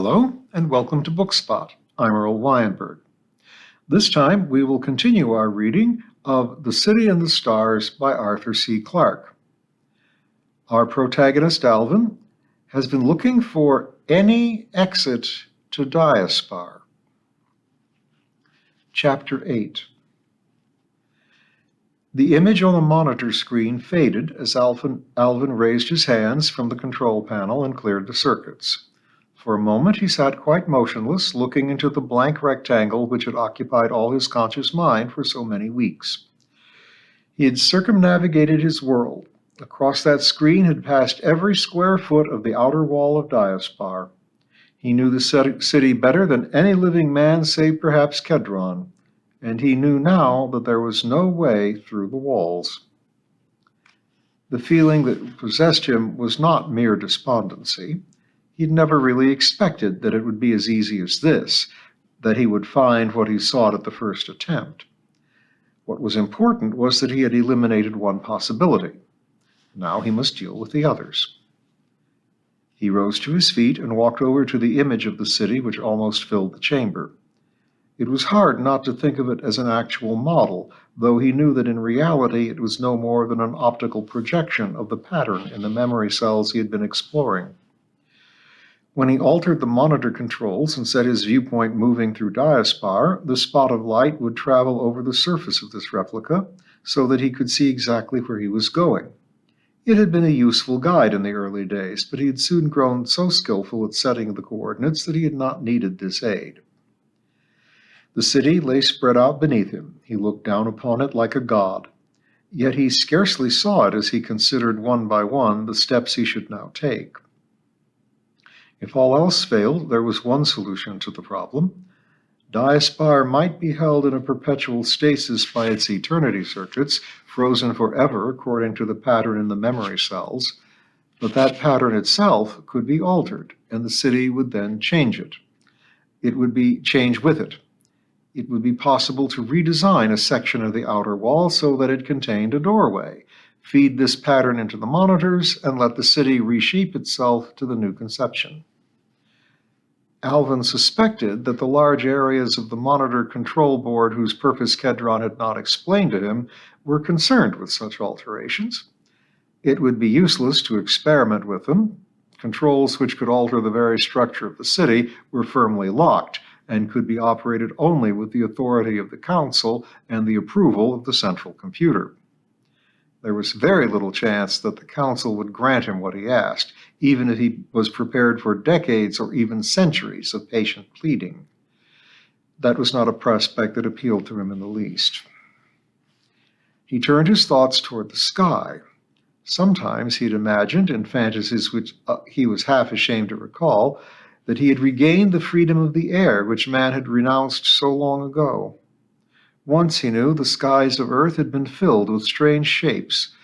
Hello and welcome to Bookspot. I'm Earl Weinberg. This time we will continue our reading of The City and the Stars by Arthur C. Clarke. Our protagonist, Alvin, has been looking for any exit to Diaspar. Chapter 8. The image on the monitor screen faded as Alvin raised his hands from the control panel and cleared the circuits. For a moment he sat quite motionless, looking into the blank rectangle which had occupied all his conscious mind for so many weeks. He had circumnavigated his world. Across that screen had passed every square foot of the outer wall of Diaspar. He knew the city better than any living man save perhaps Kedron, and he knew now that there was no way through the walls. The feeling that possessed him was not mere despondency. He'd never really expected that it would be as easy as this, that he would find what he sought at the first attempt. What was important was that he had eliminated one possibility. Now he must deal with the others. He rose to his feet and walked over to the image of the city which almost filled the chamber. It was hard not to think of it as an actual model, though he knew that in reality it was no more than an optical projection of the pattern in the memory cells he had been exploring. When he altered the monitor controls and set his viewpoint moving through Diaspar, the spot of light would travel over the surface of this replica so that he could see exactly where he was going. It had been a useful guide in the early days, but he had soon grown so skillful at setting the coordinates that he had not needed this aid. The city lay spread out beneath him. He looked down upon it like a god. Yet he scarcely saw it as he considered one by one the steps he should now take. If all else failed, there was one solution to the problem. Diaspar might be held in a perpetual stasis by its eternity circuits, frozen forever according to the pattern in the memory cells, but that pattern itself could be altered, and the city would then change it. It would be changed with it. It would be possible to redesign a section of the outer wall so that it contained a doorway, feed this pattern into the monitors, and let the city reshape itself to the new conception. Alvin suspected that the large areas of the monitor control board whose purpose Kedron had not explained to him were concerned with such alterations. It would be useless to experiment with them. Controls which could alter the very structure of the city were firmly locked and could be operated only with the authority of the council and the approval of the central computer. There was very little chance that the council would grant him what he asked, even if he was prepared for decades or even centuries of patient pleading. That was not a prospect that appealed to him in the least. He turned his thoughts toward the sky. Sometimes he had imagined, in fantasies which he was half ashamed to recall, that he had regained the freedom of the air which man had renounced so long ago. Once, he knew, the skies of Earth had been filled with strange shapes.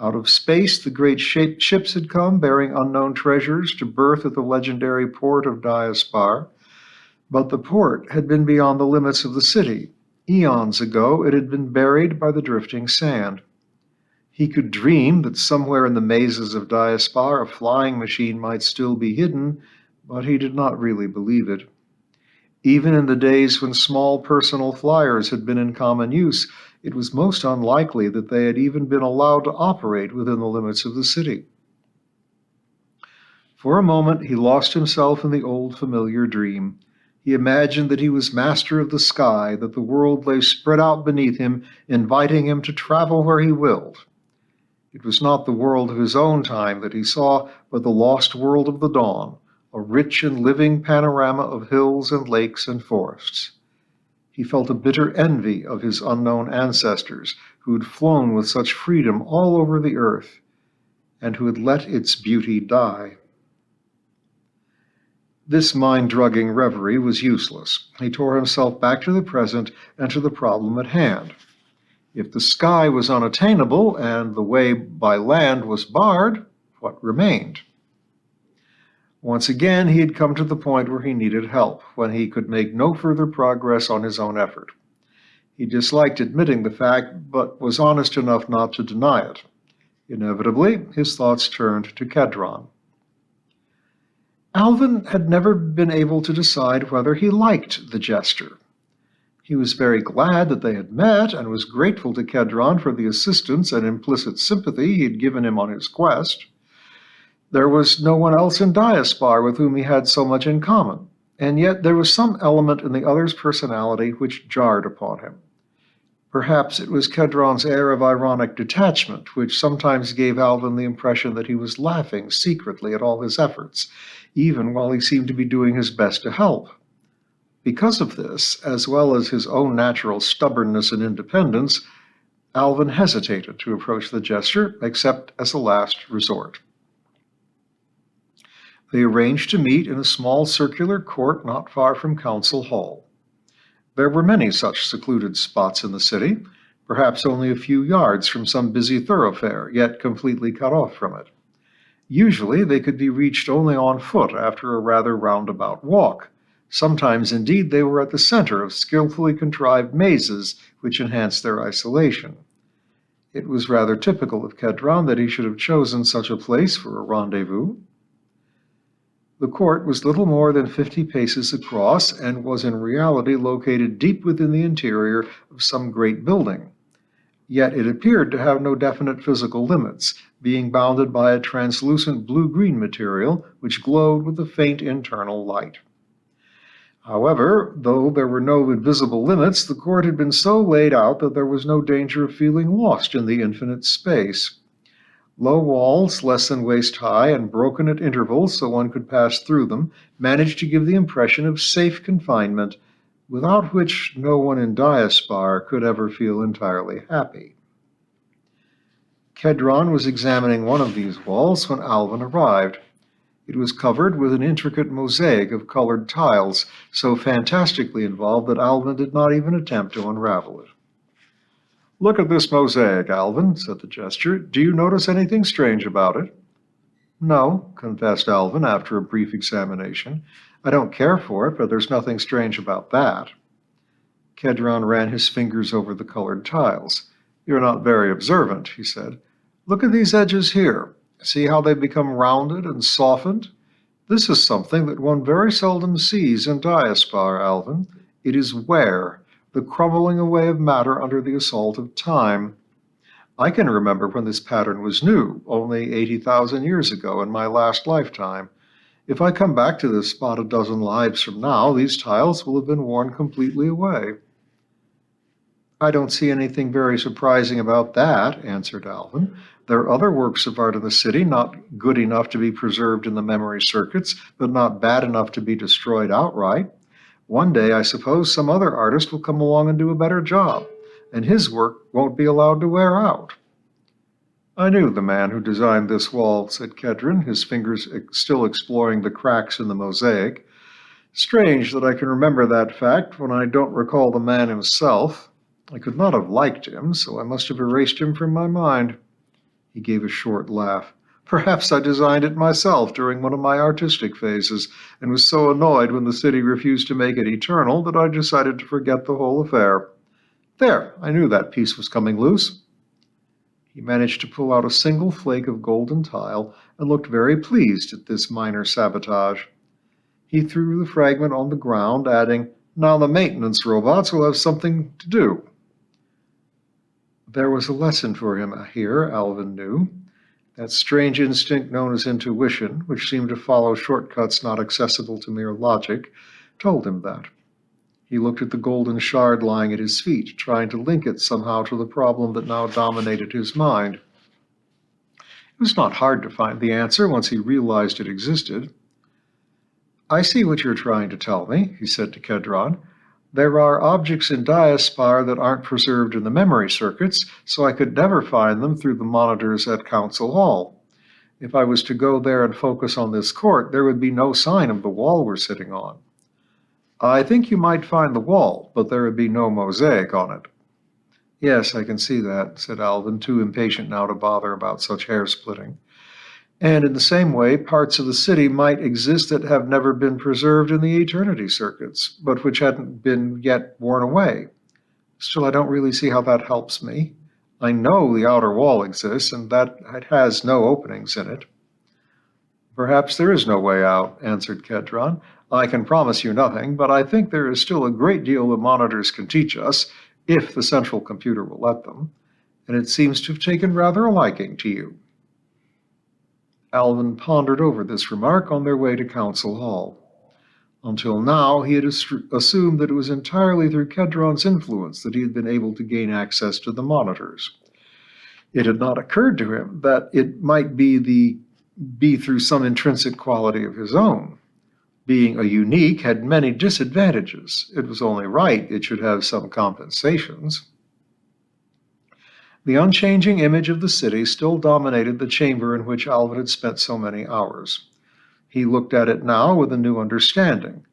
Out of space, the great ships had come, bearing unknown treasures, to berth at the legendary port of Diaspar. But the port had been beyond the limits of the city. Eons ago, it had been buried by the drifting sand. He could dream that somewhere in the mazes of Diaspar a flying machine might still be hidden, but he did not really believe it. Even in the days when small personal flyers had been in common use, it was most unlikely that they had even been allowed to operate within the limits of the city. For a moment, he lost himself in the old familiar dream. He imagined that he was master of the sky, that the world lay spread out beneath him, inviting him to travel where he willed. It was not the world of his own time that he saw, but the lost world of the dawn, a rich and living panorama of hills and lakes and forests. He felt a bitter envy of his unknown ancestors, who had flown with such freedom all over the earth, and who had let its beauty die. This mind-drugging reverie was useless. He tore himself back to the present and to the problem at hand. If the sky was unattainable and the way by land was barred, what remained? Once again, he had come to the point where he needed help, when he could make no further progress on his own effort. He disliked admitting the fact, but was honest enough not to deny it. Inevitably, his thoughts turned to Kedron. Alvin had never been able to decide whether he liked the jester. He was very glad that they had met and was grateful to Kedron for the assistance and implicit sympathy he had given him on his quest. There was no one else in Diaspar with whom he had so much in common, and yet there was some element in the other's personality which jarred upon him. Perhaps it was Kedron's air of ironic detachment, which sometimes gave Alvin the impression that he was laughing secretly at all his efforts, even while he seemed to be doing his best to help. Because of this, as well as his own natural stubbornness and independence, Alvin hesitated to approach the jester, except as a last resort. They arranged to meet in a small circular court not far from Council Hall. There were many such secluded spots in the city, perhaps only a few yards from some busy thoroughfare, yet completely cut off from it. Usually they could be reached only on foot after a rather roundabout walk. Sometimes, indeed, they were at the center of skillfully contrived mazes which enhanced their isolation. It was rather typical of Kedron that he should have chosen such a place for a rendezvous. The court was little more than 50 paces across and was in reality located deep within the interior of some great building. Yet it appeared to have no definite physical limits, being bounded by a translucent blue-green material which glowed with a faint internal light. However, though there were no invisible limits, the court had been so laid out that there was no danger of feeling lost in the infinite space. Low walls, less than waist high and broken at intervals so one could pass through them, managed to give the impression of safe confinement, without which no one in Diaspar could ever feel entirely happy. Kedron was examining one of these walls when Alvin arrived. It was covered with an intricate mosaic of colored tiles, so fantastically involved that Alvin did not even attempt to unravel it. "Look at this mosaic, Alvin," said the jester. "Do you notice anything strange about it?" "No," confessed Alvin after a brief examination. "I don't care for it, but there's nothing strange about that." Kedron ran his fingers over the colored tiles. "You're not very observant," he said. "Look at these edges here. See how they become rounded and softened? This is something that one very seldom sees in Diaspar, Alvin. It is wear, the crumbling away of matter under the assault of time. I can remember when this pattern was new, only 80,000 years ago in my last lifetime. If I come back to this spot a dozen lives from now, these tiles will have been worn completely away." "I don't see anything very surprising about that," answered Alvin. "There are other works of art in the city, not good enough to be preserved in the memory circuits, but not bad enough to be destroyed outright. One day, I suppose, some other artist will come along and do a better job, and his work won't be allowed to wear out." "I knew the man who designed this wall," said Kedron, his fingers still exploring the cracks in the mosaic. "Strange that I can remember that fact when I don't recall the man himself. I could not have liked him, so I must have erased him from my mind." He gave a short laugh. "Perhaps I designed it myself during one of my artistic phases, and was so annoyed when the city refused to make it eternal that I decided to forget the whole affair. There, I knew that piece was coming loose." He managed to pull out a single flake of golden tile and looked very pleased at this minor sabotage. He threw the fragment on the ground, adding, "Now the maintenance robots will have something to do." There was a lesson for him here, Alvin knew. That strange instinct known as intuition, which seemed to follow shortcuts not accessible to mere logic, told him that. He looked at the golden shard lying at his feet, trying to link it somehow to the problem that now dominated his mind. It was not hard to find the answer once he realized it existed. "I see what you're trying to tell me," he said to Kedron. "There are objects in Diaspar that aren't preserved in the memory circuits, so I could never find them through the monitors at Council Hall. If I was to go there and focus on this court, there would be no sign of the wall we're sitting on." "I think you might find the wall, but there would be no mosaic on it." "Yes, I can see that," said Alvin, too impatient now to bother about such hair-splitting. "And in the same way, parts of the city might exist that have never been preserved in the eternity circuits, but which hadn't been yet worn away. Still, I don't really see how that helps me. I know the outer wall exists, and that it has no openings in it." Perhaps there is no way out, answered Kedron. I can promise you nothing, but I think there is still a great deal the monitors can teach us, if the central computer will let them, and it seems to have taken rather a liking to you. Alvin pondered over this remark on their way to Council Hall. Until now, he had assumed that it was entirely through Kedron's influence that he had been able to gain access to the monitors. It had not occurred to him that it might be through some intrinsic quality of his own. Being a unique had many disadvantages. It was only right it should have some compensations. The unchanging image of the city still dominated the chamber in which Alvin had spent so many hours. He looked at it now with a new understanding.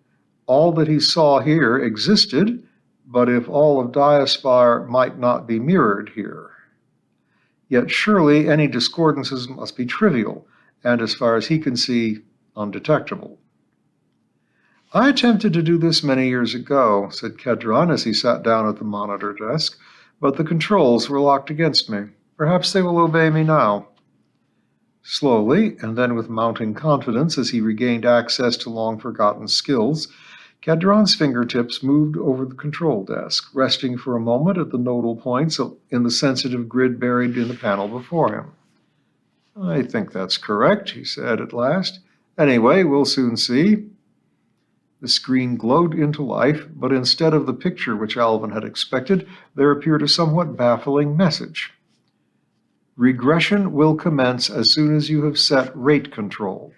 All that he saw here existed, but if all of Diaspar might not be mirrored here. Yet surely any discordances must be trivial, and as far as he can see, undetectable. I attempted to do this many years ago, said Kedron as he sat down at the monitor desk, but the controls were locked against me. Perhaps they will obey me now. Slowly, and then with mounting confidence as he regained access to long-forgotten skills, Kedron's fingertips moved over the control desk, resting for a moment at the nodal points in the sensitive grid buried in the panel before him. I think that's correct, he said at last. Anyway, we'll soon see. The screen glowed into life, but instead of the picture which Alvin had expected, there appeared a somewhat baffling message. Regression will commence as soon as you have set rate control.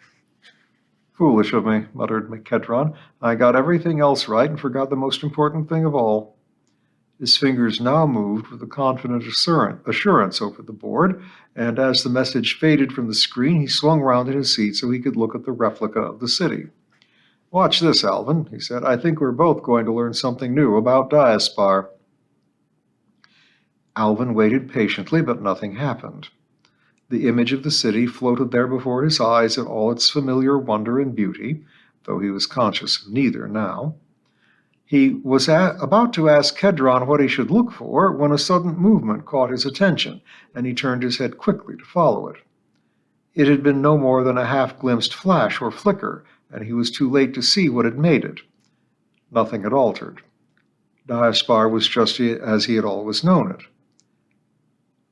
Foolish of me, muttered Kedron. I got everything else right and forgot the most important thing of all. His fingers now moved with a confident assurance over the board, and as the message faded from the screen, he swung round in his seat so he could look at the replica of the city. Watch this, Alvin, he said. I think we're both going to learn something new about Diaspar. Alvin waited patiently, but nothing happened. The image of the city floated there before his eyes in all its familiar wonder and beauty, though he was conscious of neither now. He was about to ask Kedron what he should look for when a sudden movement caught his attention, and he turned his head quickly to follow it. It had been no more than a half-glimpsed flash or flicker, and he was too late to see what had made it. Nothing had altered. Diaspar was just as he had always known it.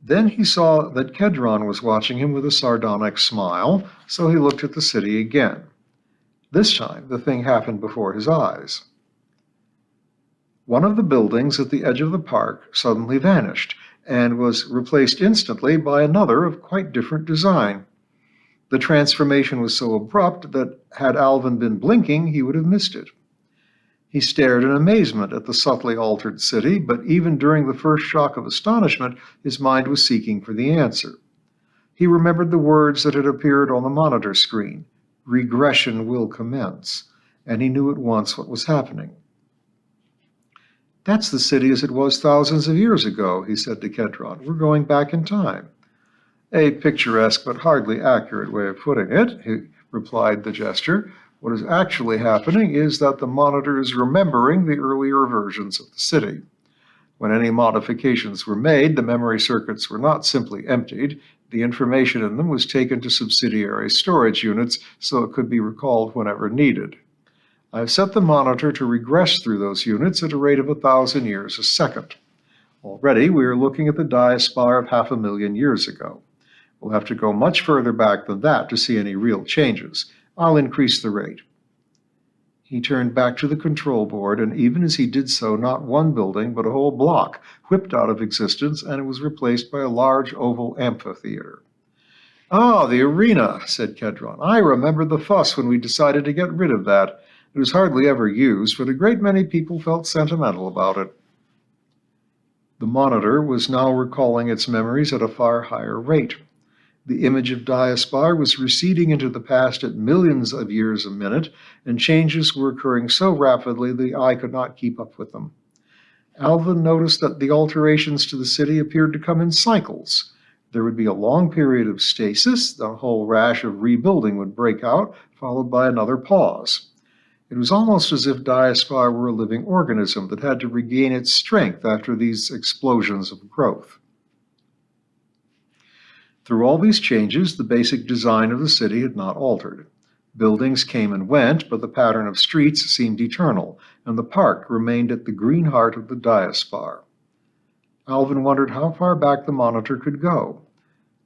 Then he saw that Kedron was watching him with a sardonic smile, so he looked at the city again. This time, the thing happened before his eyes. One of the buildings at the edge of the park suddenly vanished and was replaced instantly by another of quite different design. The transformation was so abrupt that had Alvin been blinking, he would have missed it. He stared in amazement at the subtly altered city, but even during the first shock of astonishment, his mind was seeking for the answer. He remembered the words that had appeared on the monitor screen, "Regression will commence," and he knew at once what was happening. That's the city as it was thousands of years ago, he said to Kedron. We're going back in time. A picturesque but hardly accurate way of putting it, he replied the gesture. What is actually happening is that the monitor is remembering the earlier versions of the city. When any modifications were made, the memory circuits were not simply emptied. The information in them was taken to subsidiary storage units so it could be recalled whenever needed. I've set the monitor to regress through those units at a rate of 1,000 years a second. Already, we are looking at the Diaspar of 500,000 years ago. We'll have to go much further back than that to see any real changes. I'll increase the rate. He turned back to the control board, and even as he did so, not one building, but a whole block whipped out of existence, and it was replaced by a large oval amphitheater. Ah, the arena, said Kedron. I remember the fuss when we decided to get rid of that. It was hardly ever used, but a great many people felt sentimental about it. The monitor was now recalling its memories at a far higher rate. The image of Diaspar was receding into the past at millions of years a minute, and changes were occurring so rapidly the eye could not keep up with them. Alvin noticed that the alterations to the city appeared to come in cycles. There would be a long period of stasis, the whole rash of rebuilding would break out, followed by another pause. It was almost as if Diaspar were a living organism that had to regain its strength after these explosions of growth. Through all these changes, the basic design of the city had not altered. Buildings came and went, but the pattern of streets seemed eternal, and the park remained at the green heart of the Diaspar. Alvin wondered how far back the Monitor could go.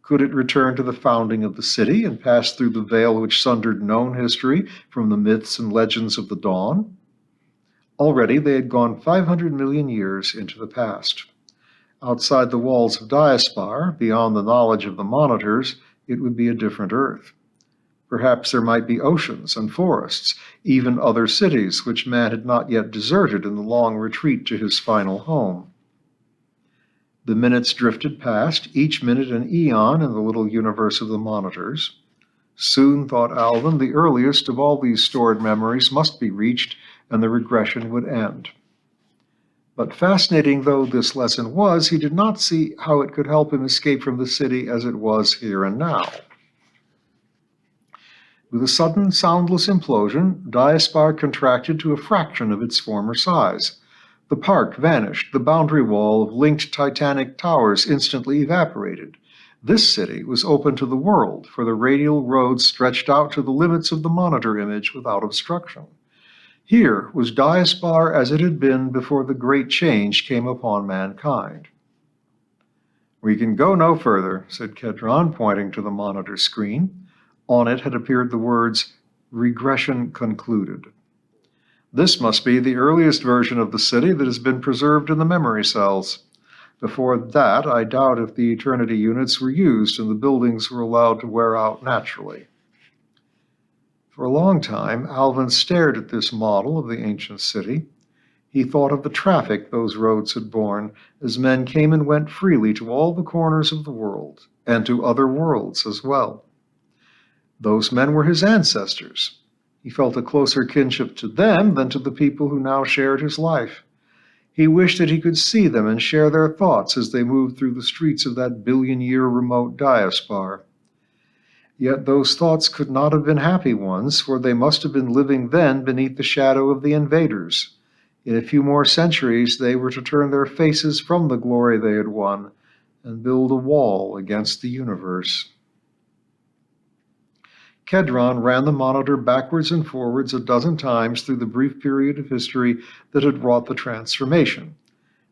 Could it return to the founding of the city and pass through the veil which sundered known history from the myths and legends of the dawn? Already they had gone 500 million years into the past. Outside the walls of Diaspar, beyond the knowledge of the monitors, it would be a different Earth. Perhaps there might be oceans and forests, even other cities which man had not yet deserted in the long retreat to his final home. The minutes drifted past, each minute an eon in the little universe of the monitors. Soon, thought Alvin, the earliest of all these stored memories must be reached, and the regression would end. But fascinating though this lesson was, he did not see how it could help him escape from the city as it was here and now. With a sudden, soundless implosion, Diaspar contracted to a fraction of its former size. The park vanished, the boundary wall of linked titanic towers instantly evaporated. This city was open to the world, for the radial roads stretched out to the limits of the monitor image without obstruction. Here was Diaspar as it had been before the great change came upon mankind. "We can go no further," said Kedron, pointing to the monitor screen. On it had appeared the words, "Regression concluded." This must be the earliest version of the city that has been preserved in the memory cells. Before that, I doubt if the Eternity units were used and the buildings were allowed to wear out naturally. For a long time, Alvin stared at this model of the ancient city. He thought of the traffic those roads had borne as men came and went freely to all the corners of the world, and to other worlds as well. Those men were his ancestors. He felt a closer kinship to them than to the people who now shared his life. He wished that he could see them and share their thoughts as they moved through the streets of that billion-year remote Diaspar. Yet those thoughts could not have been happy ones, for they must have been living then beneath the shadow of the invaders. In a few more centuries, they were to turn their faces from the glory they had won and build a wall against the universe. Kedron ran the monitor backwards and forwards a dozen times through the brief period of history that had wrought the transformation.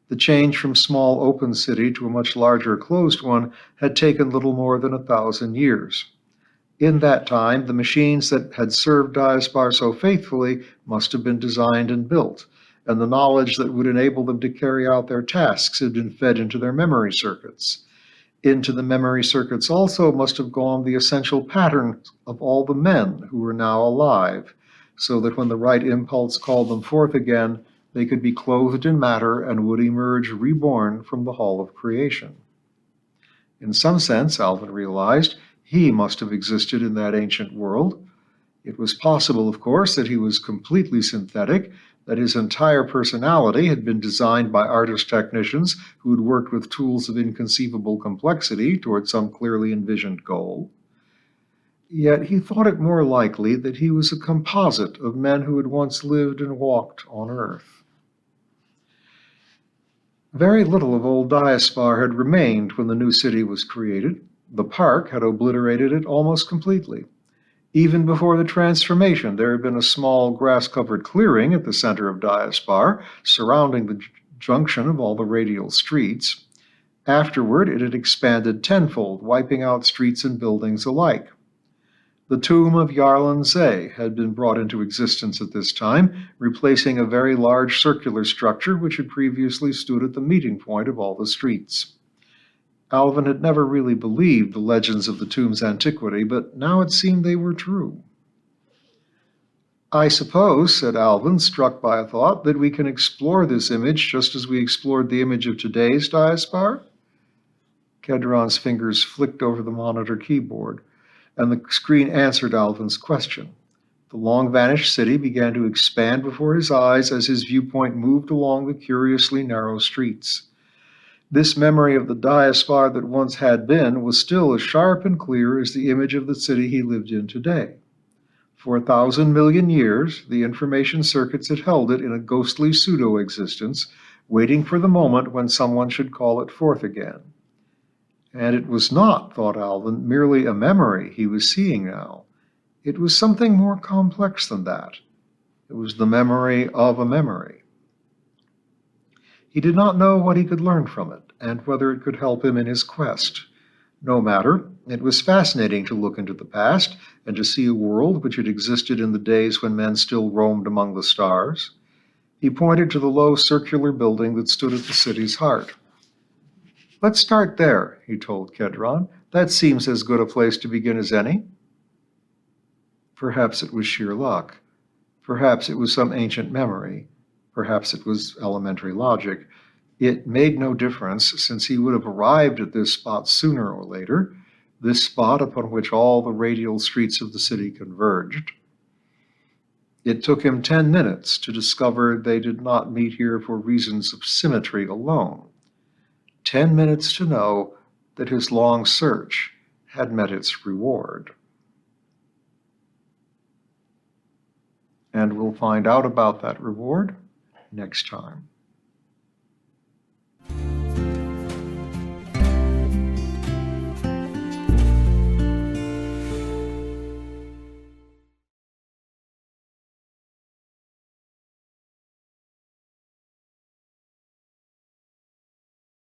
The change from small open city to a much larger closed one had taken little more than 1,000 years. In that time, the machines that had served Diaspar so faithfully must have been designed and built, and the knowledge that would enable them to carry out their tasks had been fed into their memory circuits. Into the memory circuits also must have gone the essential pattern of all the men who were now alive, so that when the right impulse called them forth again, they could be clothed in matter and would emerge reborn from the hall of creation. In some sense, Alvin realized, he must have existed in that ancient world. It was possible, of course, that he was completely synthetic, that his entire personality had been designed by artist-technicians who had worked with tools of inconceivable complexity toward some clearly envisioned goal. Yet he thought it more likely that he was a composite of men who had once lived and walked on Earth. Very little of old Diaspar had remained when the new city was created. The park had obliterated it almost completely. Even before the transformation, there had been a small grass-covered clearing at the center of Diaspar, surrounding the junction of all the radial streets. Afterward, it had expanded tenfold, wiping out streets and buildings alike. The tomb of Yarlan Zay had been brought into existence at this time, replacing a very large circular structure which had previously stood at the meeting point of all the streets. Alvin had never really believed the legends of the tomb's antiquity, but now it seemed they were true. "I suppose," said Alvin, struck by a thought, "that we can explore this image just as we explored the image of today's Diaspar?" Kedron's fingers flicked over the monitor keyboard, and the screen answered Alvin's question. The long-vanished city began to expand before his eyes as his viewpoint moved along the curiously narrow streets. This memory of the Diaspar that once had been was still as sharp and clear as the image of the city he lived in today. For 1,000 million years, the information circuits had held it in a ghostly pseudo-existence, waiting for the moment when someone should call it forth again. And it was not, thought Alvin, merely a memory he was seeing now. It was something more complex than that. It was the memory of a memory. He did not know what he could learn from it, and whether it could help him in his quest. No matter, it was fascinating to look into the past and to see a world which had existed in the days when men still roamed among the stars. He pointed to the low circular building that stood at the city's heart. "Let's start there," he told Kedron. "That seems as good a place to begin as any." Perhaps it was sheer luck. Perhaps it was some ancient memory. Perhaps it was elementary logic. It made no difference, since he would have arrived at this spot sooner or later, this spot upon which all the radial streets of the city converged. It took him 10 minutes to discover they did not meet here for reasons of symmetry alone. 10 minutes to know that his long search had met its reward. And we'll find out about that reward next time.